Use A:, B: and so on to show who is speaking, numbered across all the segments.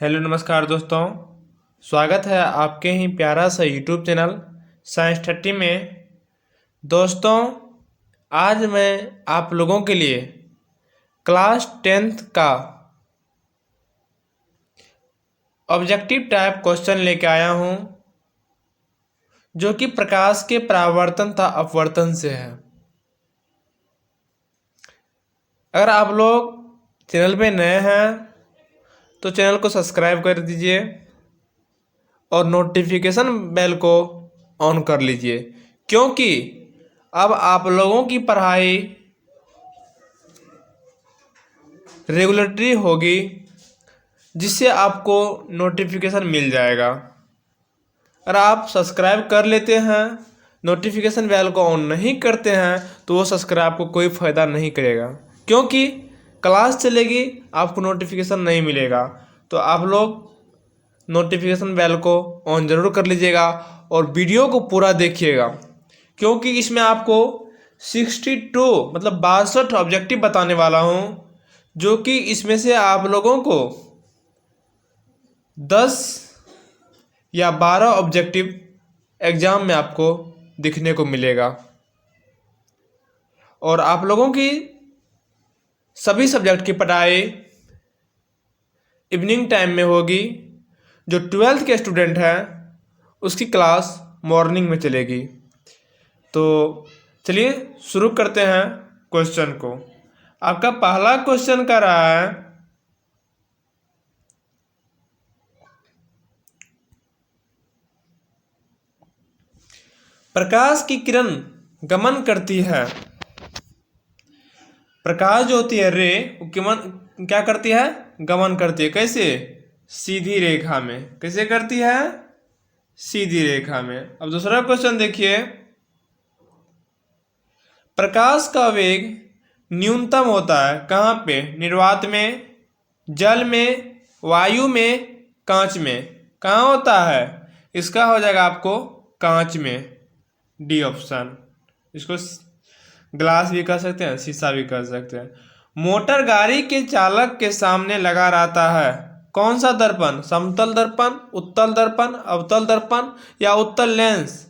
A: Hello नमस्कार दोस्तों। स्वागत है आपके ही प्यारा सा यूट्यूब चैनल साइंस 30 में। दोस्तों, आज मैं आप लोगों के लिए क्लास 10th का ऑब्जेक्टिव टाइप क्वेश्चन लेके आया हूँ, जो कि प्रकाश के परावर्तन तथा अपवर्तन से है। अगर आप लोग चैनल पे नए हैं तो चैनल को सब्सक्राइब कर दीजिए और नोटिफिकेशन बेल को ऑन कर लीजिए, क्योंकि अब आप लोगों की पढ़ाई रेगुलेटरी होगी, जिससे आपको नोटिफिकेशन मिल जाएगा। अगर आप सब्सक्राइब कर लेते हैं, नोटिफिकेशन बेल को ऑन नहीं करते हैं, तो वो सब्सक्राइब को कोई फ़ायदा नहीं करेगा, क्योंकि क्लास चलेगी आपको नोटिफिकेशन नहीं मिलेगा। तो आप लोग नोटिफिकेशन बेल को ऑन ज़रूर कर लीजिएगा और वीडियो को पूरा देखिएगा, क्योंकि इसमें आपको 62 मतलब 62 ऑब्जेक्टिव बताने वाला हूँ, जो कि इसमें से आप लोगों को 10 या 12 ऑब्जेक्टिव एग्ज़ाम में आपको दिखने को मिलेगा। और आप लोगों की सभी सब्जेक्ट की पढ़ाई इवनिंग टाइम में होगी। जो 12th के स्टूडेंट हैं उसकी क्लास मॉर्निंग में चलेगी। तो चलिए शुरू करते हैं क्वेश्चन को। आपका पहला क्वेश्चन कर रहा है, प्रकाश की किरण गमन करती है। प्रकाश जो होती है रे, वो क्या करती है? गमन करती है। कैसे? सीधी रेखा में। कैसे करती है? सीधी रेखा में। अब दूसरा क्वेश्चन देखिए, प्रकाश का वेग न्यूनतम होता है कहाँ पे? निर्वात में, जल में, वायु में, कांच में। कहाँ होता है? इसका हो जाएगा आपको कांच में, डी ऑप्शन। इसको ग्लास भी कर सकते हैं, शीशा भी कर सकते हैं। मोटर गाड़ी के चालक के सामने लगा रहता है। कौन सा दर्पण? समतल दर्पण, उत्तल दर्पण, अवतल दर्पण या उत्तल लेंस?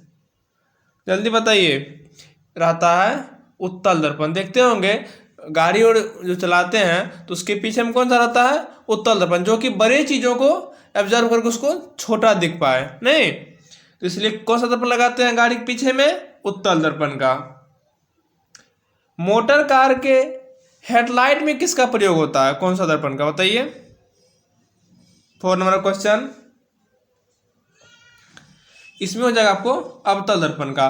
A: जल्दी बताइए। रहता है उत्तल दर्पण। देखते होंगे गाड़ी और जो चलाते हैं तो उसके पीछे में कौन सा रहता है? उत्तल दर्पण, जो कि बड़े चीजों को ऑब्जर्व करके उसको छोटा दिख पाए। नहीं, तो इसलिए कौन सा दर्पण लगाते हैं गाड़ी के पीछे में? उत्तल दर्पण का। मोटर कार के हेडलाइट में किसका प्रयोग होता है? कौन सा दर्पण का? बताइए। 4 नंबर क्वेश्चन। इसमें हो जाएगा आपको अवतल दर्पण का।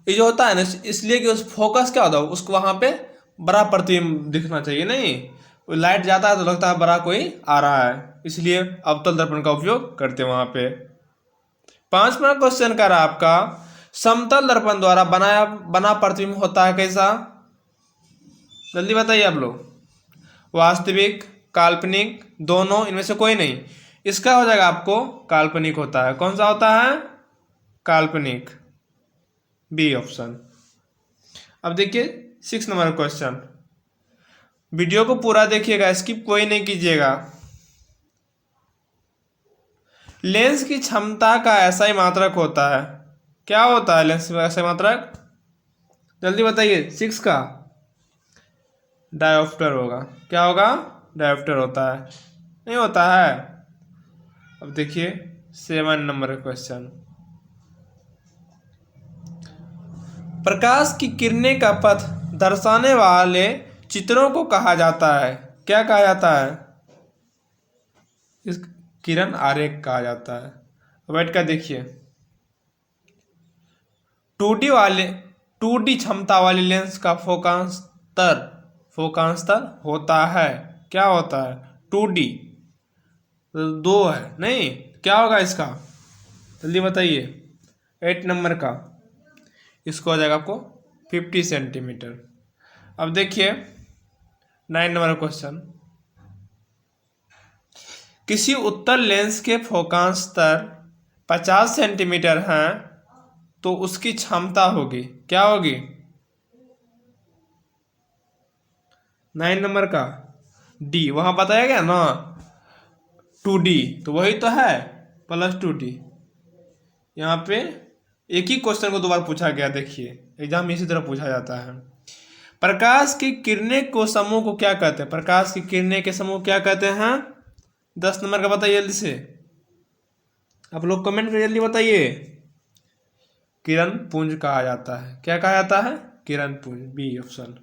A: ये जो होता है ना, इसलिए कि उस फोकस क्या होता है, उसको वहां पे बड़ा प्रतिबिंब दिखना चाहिए। नहीं, लाइट जाता है तो लगता है बड़ा कोई आ रहा है, इसलिए अवतल दर्पण का उपयोग करते हैं वहां पे। 5 नंबर क्वेश्चन का रहा आपका, समतल दर्पण द्वारा बना प्रतिबिंब होता है कैसा? जल्दी बताइए आप लोग। वास्तविक, काल्पनिक, दोनों, इनमें से कोई नहीं। इसका हो जाएगा आपको काल्पनिक होता है। कौन सा होता है? काल्पनिक, बी ऑप्शन। अब देखिए 6 नंबर क्वेश्चन। वीडियो को पूरा देखिएगा, स्किप कोई नहीं कीजिएगा। लेंस की क्षमता का ऐसा ही मात्रक होता है। क्या होता है लेंस का ऐसा मात्रक? जल्दी बताइए। 6 का डायोप्टर होगा। क्या होगा? डायोप्टर होता है। नहीं होता है। अब देखिए 7 नंबर क्वेश्चन। प्रकाश की किरणें का पथ दर्शाने वाले चित्रों को कहा जाता है। क्या कहा जाता है? इस किरण आरेख कहा जाता है। बैठ कर देखिए। 2D क्षमता वाले लेंस का फोकांतर होता है। क्या होता है? 2D, दो है। नहीं, क्या होगा इसका? जल्दी बताइए। 8 नंबर का, इसको हो जाएगा आपको 50 सेंटीमीटर। अब देखिए 9 नंबर क्वेश्चन। किसी उत्तल लेंस के फोकांतर 50 सेंटीमीटर हैं तो उसकी क्षमता होगी। क्या होगी? 9 नंबर का डी। वहां बताया गया ना, 2D, तो वही तो है +2D। यहाँ पे एक ही क्वेश्चन को 2 बार पूछा गया, देखिए एग्जाम में इसी तरह पूछा जाता है। प्रकाश की किरणें को समूह को क्या कहते हैं? प्रकाश की किरणें के समूह क्या कहते हैं? 10 नंबर का बताइए जल्दी से, आप लोग कमेंट कर जल्दी बताइए। किरण पुंज कहा जाता है। क्या कहा जाता है? किरण पुंज, बी ऑप्शन।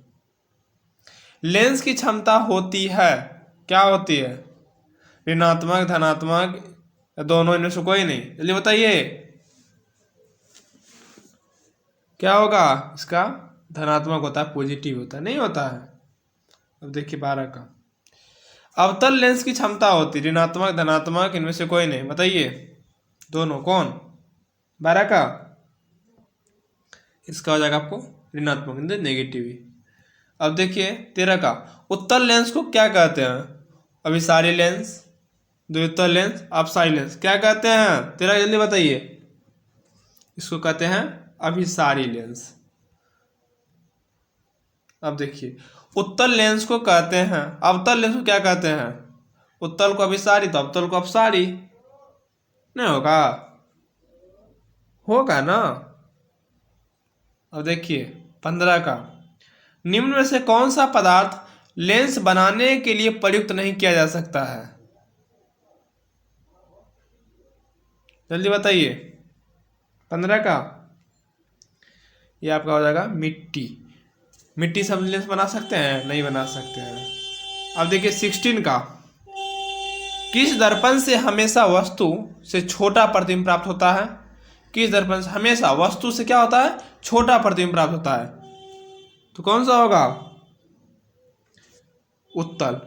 A: लेंस की क्षमता होती है, क्या होती है? ऋणात्मक, धनात्मक, दोनों, इनमें से कोई नहीं, जल्दी बताइए क्या होगा इसका? धनात्मक होता है, पॉजिटिव होता है, नहीं होता है। अब देखिए 12 का, अवतल लेंस की क्षमता होती है ऋणात्मक, धनात्मक, इनमें से कोई नहीं, बताइए दोनों, कौन? 12 का इसका हो जाएगा आपको ऋणात्मक, नेगेटिव। अब देखिए 13 का, उत्तल लेंस को क्या कहते हैं? अभिसारी लेंस, द्वितल लेंस, अपसारी लेंस, क्या कहते हैं? 13 जल्दी बताइए। इसको कहते हैं अभिसारी लेंस। अब देखिए उत्तल लेंस को कहते हैं, अवतल लेंस को क्या कहते हैं? उत्तल को अभिसारी तो अवतल को अपसारी, नहीं होगा? होगा ना। अब देखिए 15 का, निम्न में से कौन सा पदार्थ लेंस बनाने के लिए प्रयुक्त नहीं किया जा सकता है? जल्दी बताइए। 15 का ये आपका हो जाएगा मिट्टी। मिट्टी से हम लेंस बना सकते हैं? नहीं बना सकते हैं। अब देखिए 16 का, किस दर्पण से हमेशा वस्तु से छोटा प्रतिबिंब प्राप्त होता है? किस दर्पण से हमेशा वस्तु से क्या होता है? छोटा प्रतिबिंब प्राप्त होता है, तो कौन सा होगा? उत्तल।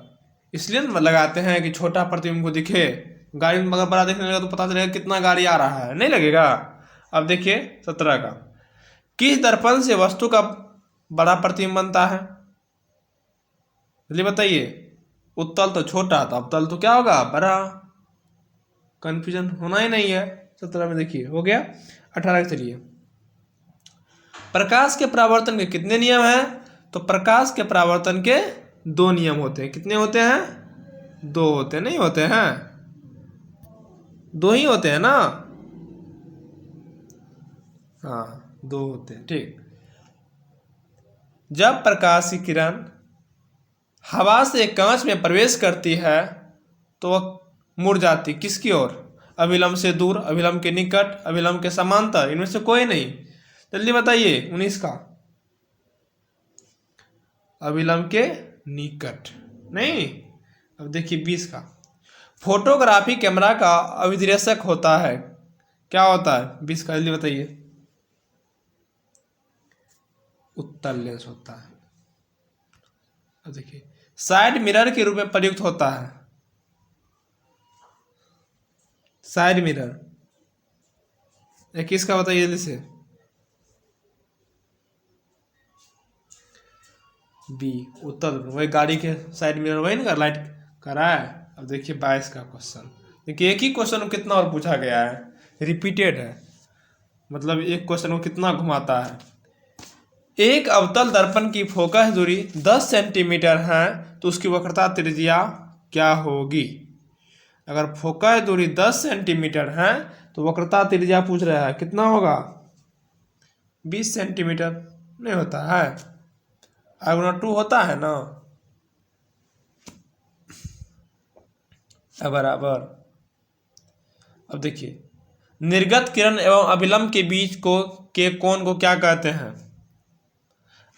A: इसलिए लगाते हैं कि छोटा प्रतिबिंब को दिखे। गाड़ी में अगर बड़ा देखने लगा तो पता चलेगा कितना गाड़ी आ रहा है, नहीं लगेगा। अब देखिए 17 का, किस दर्पण से वस्तु का बड़ा प्रतिबिंब बनता है? जल्दी बताइए। उत्तल तो छोटा, तो अवतल तो क्या होगा? बड़ा। कंफ्यूजन होना ही नहीं है। 17 में देखिए हो गया। 18 के चलिए, प्रकाश के परावर्तन के कितने नियम हैं? तो प्रकाश के परावर्तन के 2 नियम होते हैं। कितने होते हैं? 2 होते हैं, नहीं होते हैं? 2 ही होते हैं ना। हाँ 2 होते हैं, ठीक। जब प्रकाश की किरण हवा से कांच में प्रवेश करती है तो वह मुड़ जाती किसकी ओर? अभिलंब से दूर, अभिलंब के निकट, अभिलंब के समांतर, इनमें से कोई नहीं। जल्दी बताइए। 19 का, अभिलंब के निकट नहीं। अब देखिए 20 का, फोटोग्राफी कैमरा का अभिदिशक होता है, क्या होता है? 20 का जल्दी बताइए। उत्तल लेंस होता है। अब देखिए साइड मिरर के रूप में प्रयुक्त होता है। साइड मिरर 21 का बताइए जल्दी से। बी उत्तल, वही गाड़ी के साइड मिरर, वही ना लाइट कर रहा है। अब देखिए 22 का क्वेश्चन, देखिए एक ही क्वेश्चन को कितना और पूछा गया है, रिपीटेड है, मतलब एक क्वेश्चन को कितना घुमाता है। एक अवतल दर्पण की फोकस दूरी 10 सेंटीमीटर है तो उसकी वक्रता त्रिज्या क्या होगी? अगर फोकस दूरी 10 सेंटीमीटर है तो वक्रता त्रिज्या पूछ रहा है, कितना होगा? 20 सेंटीमीटर नहीं होता है, R/2 होता है ना, बराबर। अब देखिए निर्गत किरण एवं अभिलंब के बीच के कोण को क्या कहते हैं?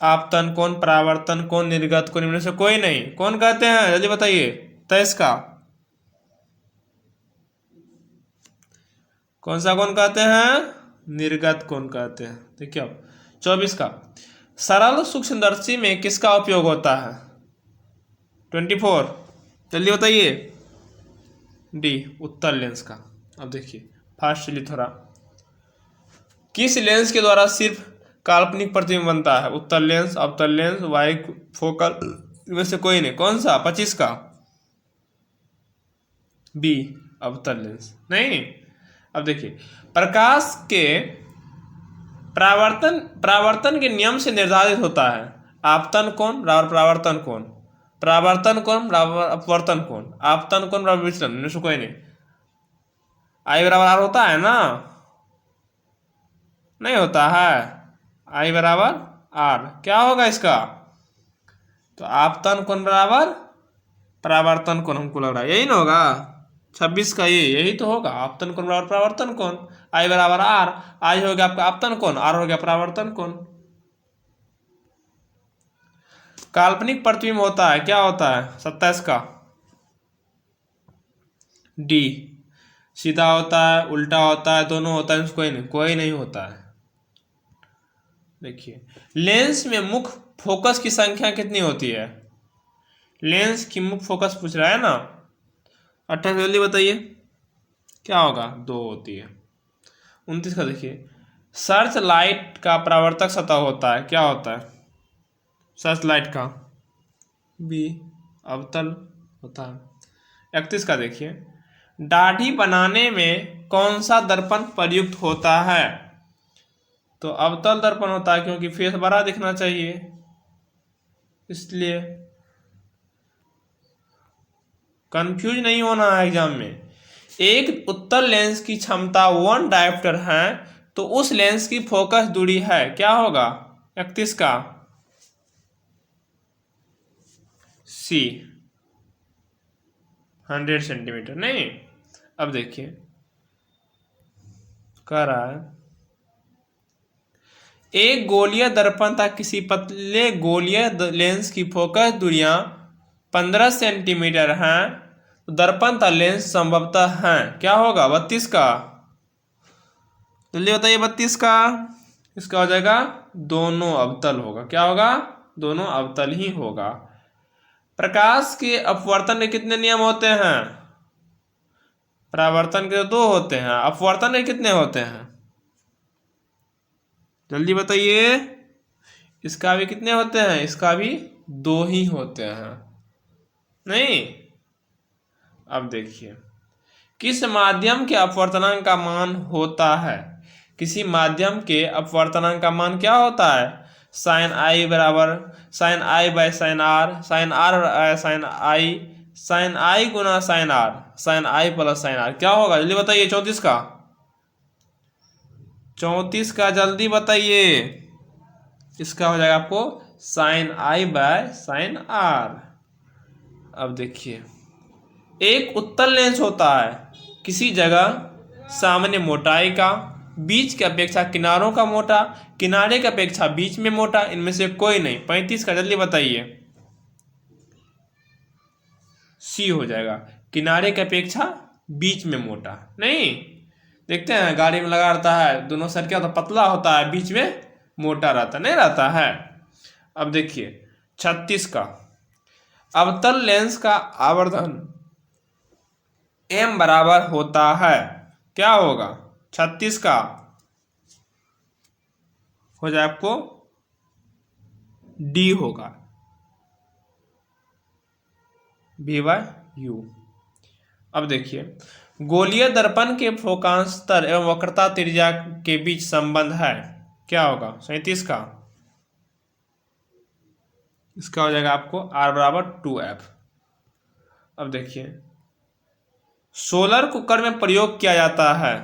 A: आपतन कोण, परावर्तन कोण, निर्गत कोण, इनमें से कोई नहीं, कौन कहते हैं? जल्दी बताइए। 23 का, कौन सा कोण कहते हैं? निर्गत कोण कहते हैं। देखिए अब 24 का, सरल सूक्ष्मदर्शी में किसका उपयोग होता है? 24 जल्दी बताइए। डी उत्तल लेंस का। अब देखिए फास्ट चलिए थोड़ा, किस लेंस के द्वारा सिर्फ काल्पनिक प्रतिबिंब बनता है? उत्तल लेंस, अवतल लेंस, वाइड फोकल, इनमें से कोई नहीं, कौन सा? 25 का, बी अवतल लेंस नहीं। अब देखिए प्रकाश के परावर्तन के नियम से निर्धारित होता है आपतन कोण और परावर्तन कोण। परावर्तन कोण बराबर अपवर्तन कोण, आपतन कोण बराबर विचलन, इनमें से कोई नहीं। आई बराबर आर होता है ना, नहीं होता है, आई बराबर आर, क्या होगा इसका, तो आपतन कोण बराबर परावर्तन कोण, हमको लग रहा है यही ना होगा 26 का, ये यही तो होगा, आपतन कोण बराबर परावर्तन कोण, आई बराबर आर, आई हो गया आपका आपतन कोण, आर हो गया परावर्तन कोण। काल्पनिक प्रतिबिंब होता है, क्या होता है 27 का, डी, सीधा होता है, उल्टा होता है, दोनों होता है, कोई नहीं होता है। देखिए लेंस में मुख्य फोकस की संख्या कितनी होती है, लेंस की मुख्य फोकस पूछ रहा है ना, 28 जल्दी बताइए क्या होगा, 2 होती है। 29 का देखिए सर्च लाइट का परावर्तक सतह होता है, क्या होता है सर्च लाइट का, बी, अवतल होता है। 31 का देखिए दाढ़ी बनाने में कौन सा दर्पण प्रयुक्त होता है, तो अवतल दर्पण होता है, क्योंकि फेस बड़ा दिखना चाहिए इसलिए। कंफ्यूज नहीं होना है एग्जाम में। एक उत्तल लेंस की क्षमता 1 डायोप्टर है, तो उस लेंस की फोकस दूरी है, क्या होगा 31 का, सी 100 सेंटीमीटर, नहीं। अब देखिए कह रहा है एक गोलीय दर्पण तक किसी पतले गोलीय लेंस की फोकस दूरियां 15 सेंटीमीटर हैं, तो दर्पण तक लेंस संभवतः हैं, क्या होगा 32 का, जल्दी बताइए 32 का, इसका हो जाएगा दोनों अवतल होगा, क्या होगा दोनों अवतल ही होगा। प्रकाश के अपवर्तन के कितने नियम होते हैं, परावर्तन के 2 होते हैं, अपवर्तन के कितने होते हैं, जल्दी बताइए, इसका भी कितने होते हैं, इसका भी 2 ही होते हैं, नहीं। अब देखिए किस माध्यम के अपवर्तनांक का मान होता है, किसी माध्यम के अपवर्तनांक का मान क्या होता है, साइन आई बराबर sine I by sine R, sine R sine I गुना sine R, sine I plus sine R, क्या होगा जल्दी बताइए 34 का, 34 का जल्दी बताइए, इसका हो जाएगा आपको sine I by sine R. अब देखिए एक उत्तल लेंस होता है किसी जगह सामान्य मोटाई का, बीच की अपेक्षा किनारों का मोटा, किनारे की अपेक्षा बीच में मोटा, इनमें से कोई नहीं। 35 का जल्दी बताइए, सी हो जाएगा, किनारे की अपेक्षा बीच में मोटा, नहीं। देखते हैं गाड़ी में लगा रहता है, दोनों साइड क्या होता है पतला होता है, बीच में मोटा रहता नहीं रहता है। अब देखिए 36 का अवतल लेंस का आवर्धन m बराबर होता है, क्या होगा 36 का हो जाए आपको डी होगा, v बाय यू। अब देखिए गोलीय दर्पण के फोकांतर एवं वक्रता त्रिज्या के बीच संबंध है, क्या होगा 37 का, इसका हो जाएगा आपको r बराबर 2f। अब देखिए सोलर कुकर में प्रयोग किया जाता है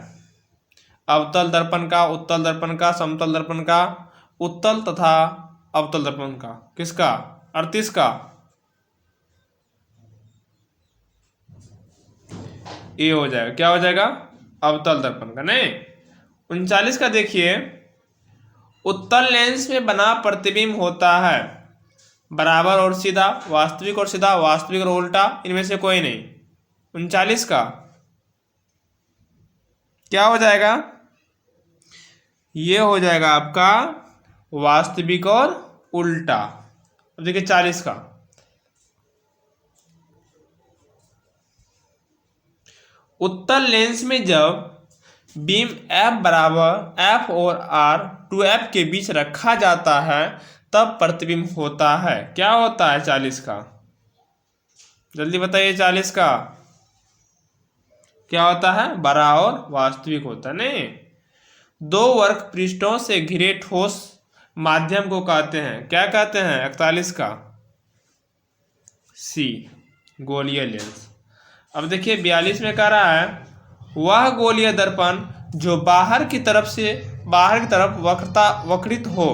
A: अवतल दर्पण का, उत्तल दर्पण का, समतल दर्पण का, उत्तल तथा अवतल दर्पण का, किसका 38 का, ये हो जाएगा, क्या हो जाएगा अवतल दर्पण का, नहीं। 39 का देखिए उत्तल लेंस में बना प्रतिबिंब होता है बराबर और सीधा, वास्तविक और सीधा, वास्तविक और उल्टा, इनमें से कोई नहीं। 39 का क्या हो जाएगा, ये हो जाएगा आपका वास्तविक और उल्टा। अब देखिए 40 का उत्तल लेंस में जब बीम f बराबर f और r 2f के बीच रखा जाता है तब प्रतिबिंब होता है, क्या होता है 40 का, जल्दी बताइए 40 का क्या होता है, बड़ा और वास्तविक होता है, नहीं। 2 वर्ग पृष्ठों से घिरे ठोस माध्यम को कहते हैं, क्या कहते हैं 41 का, सी गोलीय लेंस। अब देखिए 42 में कह रहा है वह गोलीय दर्पण जो बाहर की तरफ वक्रित हो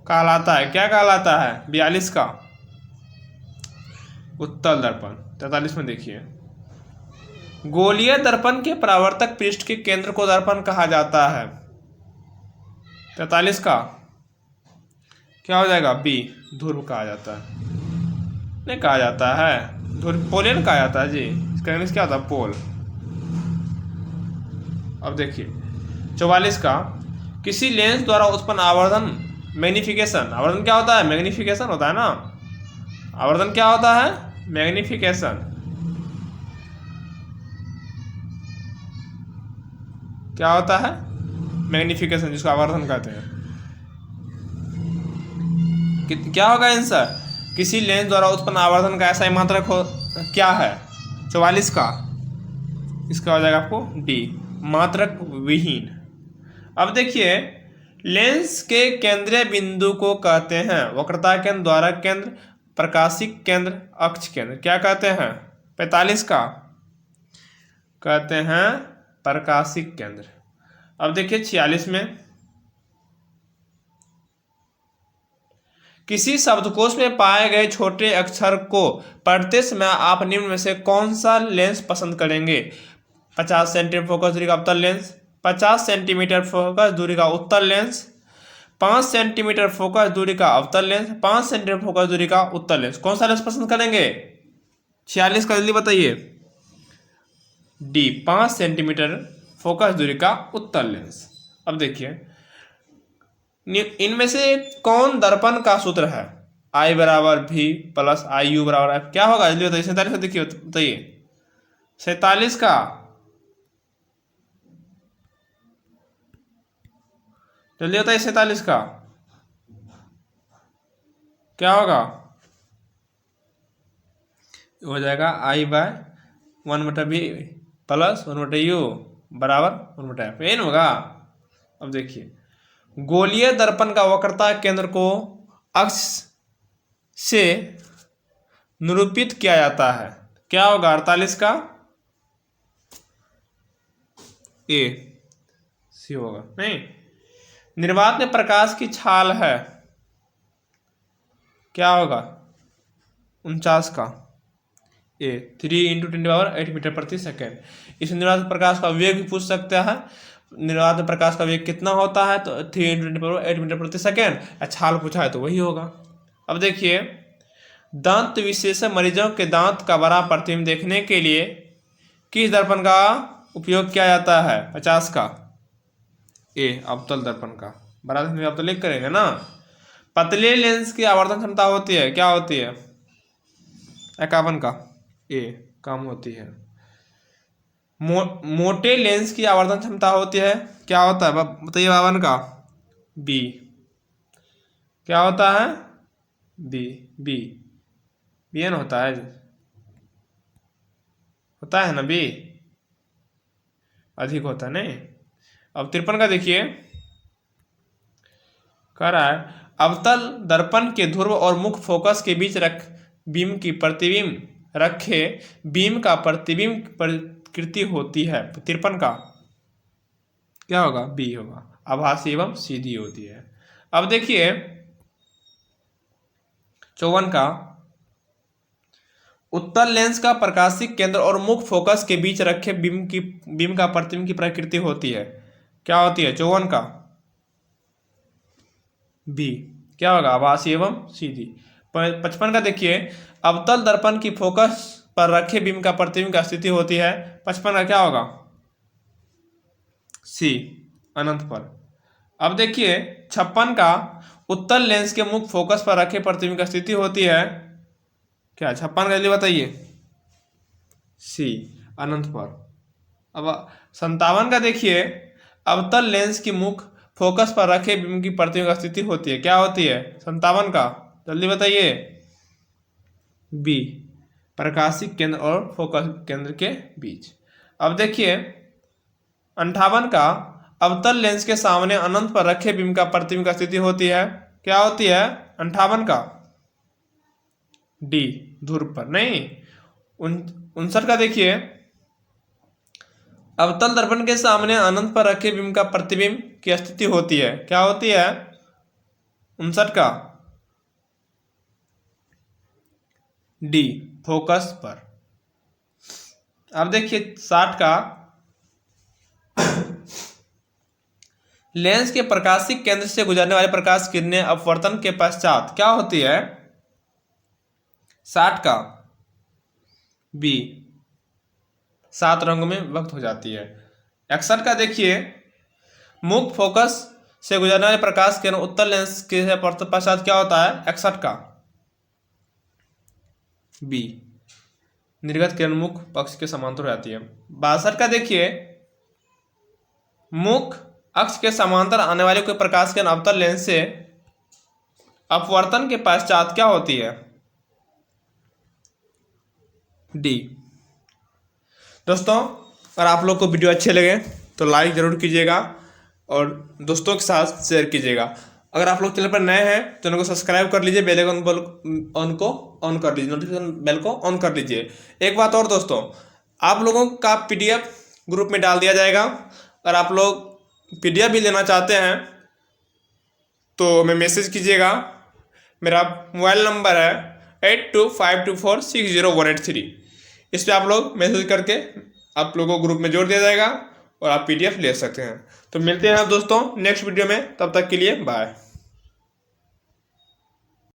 A: कहलाता है, क्या कहलाता है? 42 का उत्तल दर्पण। 43 में देखिए गोलीय दर्पण के परावर्तक पृष्ठ के केंद्र को दर्पण कहा जाता है। 43 का क्या हो जाएगा? बी ध्रुव कहा जाता है। नहीं कहा जाता है, ध्रुव पोलेन कहा जाता है जी। इसका इंग्लिश क्या होता है? पोल। अब देखिए 44 का किसी लेंस द्वारा उत्पन्न आवर्धन मैग्निफिकेशन। आवर्धन क्या होता है? मैग्निफिकेशन होता है ना। आवर्धन क्या होता है? मैग्निफिकेशन। क्या होता है? मैग्निफिकेशन, जिसको आवर्धन कहते हैं। क्या होगा आंसर? किसी लेंस द्वारा उत्पन्न आवर्धन का ऐसा मात्रक हो क्या है? 44 का इसका हो जाएगा आपको डी मात्रक विहीन। अब देखिए लेंस के केंद्रीय बिंदु को कहते हैं वक्रता केंद्र, द्वारा केंद्र, प्रकाशिक केंद्र, अक्ष केंद्र। क्या कहते हैं? 45 का कहते हैं प्रकाशिक केंद्र। अब देखिए 46 में किसी शब्दकोश में पाए गए छोटे अक्षर को पढ़ते समय आप निम्न में से कौन सा लेंस पसंद करेंगे? 50 सेंटीमीटर फोकस दूरी का अवतल लेंस, 50 सेंटीमीटर फोकस दूरी का उत्तल लेंस, 5 सेंटीमीटर फोकस दूरी का अवतल लेंस, 5 सेंटीमीटर फोकस दूरी का उत्तल लेंस। कौन सा लेंस पसंद करेंगे? 46 का जल्दी बताइए। डी 5 सेंटीमीटर फोकस दूरी का उत्तल लेंस। अब देखिए इनमें से कौन दर्पण का सूत्र है? I बराबर V प्लस आई यू बराबर F। क्या होगा जल्दी बताइए। 47 का देखिए बताइए। 47 का जल्दी बताइए। 47 का क्या होगा? हो जाएगा I bye 1/V plus 1/U बराबर 1/F। एन होगा। अब देखिए गोलीय दर्पण का वक्रता केंद्र को अक्ष से निरूपित किया जाता है। क्या होगा? 48 का ए सी होगा। नहीं, निर्वात में प्रकाश की छाल है। क्या होगा? 49 का ए 3 × 10⁸ मीटर प्रति सेकेंड। इस निर्वात प्रकाश का वेग भी पूछ सकता है। निर्वात प्रकाश का वेग कितना होता है? तो 3 × 10⁸ मीटर प्रति सेकेंड। छाल पूछा है तो वही होगा। अब देखिए दंत विशेषज्ञ मरीजों के दांत का बड़ा प्रतिबिंब देखने के लिए किस दर्पण का उपयोग किया जाता है? 50 का ए अवतल दर्पण का। बड़ा अवतल लिख करेंगे ना। पतले लेंस की आवर्धन क्षमता होती है, क्या होती है? 51 का ए कम होती है। मोटे लेंस की आवर्धन क्षमता होती है, क्या होता है? बताइए। 52 का बी। क्या होता है? बी बी बी एन होता है ना। बी अधिक होता है। नहीं। अब 53 का देखिए कह रहा है अवतल दर्पण के ध्रुव और मुख्य फोकस के बीच बीम की प्रतिबिंब रखे बीम का प्रतिबिंब प्रकृति होती है। 53 का क्या होगा? बी होगा। आभासी एवं सीधी होती है। अब देखिए 54 का उत्तल लेंस का प्रकाशिक केंद्र और मुख्य फोकस के बीच रखे बीम का प्रतिबिंब की प्रकृति होती है। क्या होती है? 54 का बी। क्या होगा? आभासी एवं सीधी। 55 का देखिए अवतल दर्पण की फोकस पर रखे बीम का प्रतिबिंब का स्थिति होती है। 55 का क्या होगा? सी अनंत पर। अब देखिए 56 का उत्तल लेंस के मुख्य फोकस पर रखे प्रतिबिंब का स्थिति होती है। क्या? 56 का जल्दी बताइए। सी अनंत पर। अब 57 का देखिए अवतल लेंस की मुख्य फोकस पर रखे बीम की प्रतिबिंब का स्थिति होती है। क्या होती है? 57 का जल्दी बताइए। बी प्रकाशिक केंद्र और फोकस केंद्र के बीच। अब देखिए 58 का अवतल लेंस के सामने अनंत पर रखे बीम का प्रतिबिंब का स्थिति होती है। क्या होती है? 58 का डी ध्रुव पर नहीं। 59 का देखिए, अवतल दर्पण के सामने अनंत पर रखे बिंब का प्रतिबिंब की स्थिति होती है, क्या होती है? 59 का डी, फोकस पर। अब देखिए 60 का, लेंस के प्रकाशिक केंद्र से गुजरने वाली प्रकाश किरणें अपवर्तन के पश्चात क्या होती है? 60 का बी, 7 रंगों में विभक्त हो जाती है। 61 का देखिए, मुक्त फोकस से गुजरने वाले प्रकाश किरण उत्तल लेंस के पश्चात क्या होता है? 61 का बी, निर्गत किरण मुख पक्ष के समांतर हो जाती है। 62 का देखिए, मुख अक्ष के समांतर आने वाले कोई प्रकाश किरण अवतल लेंस से अपवर्तन के पश्चात क्या होती है? डी। दोस्तों, अगर आप लोग को वीडियो अच्छे लगे तो लाइक जरूर कीजिएगा और दोस्तों के साथ शेयर कीजिएगा। अगर आप लोग चैनल पर नए हैं तो चैनल को सब्सक्राइब कर लीजिए, बेल आइकन ऑन को ऑन कर लीजिए, नोटिफिकेशन बेल को ऑन कर लीजिए। एक बात और दोस्तों, आप लोगों का PDF ग्रुप में डाल दिया जाएगा। अगर आप लोग PDF भी लेना चाहते हैं तो हमें मैसेज कीजिएगा। मेरा मोबाइल नंबर है 8252460183। इस पर आप लोग मैसेज करके आप लोगों को ग्रुप में जोड़ दिया जाएगा और आप PDF ले सकते हैं। तो मिलते हैं आप दोस्तों नेक्स्ट वीडियो में, तब तक के लिए बाय।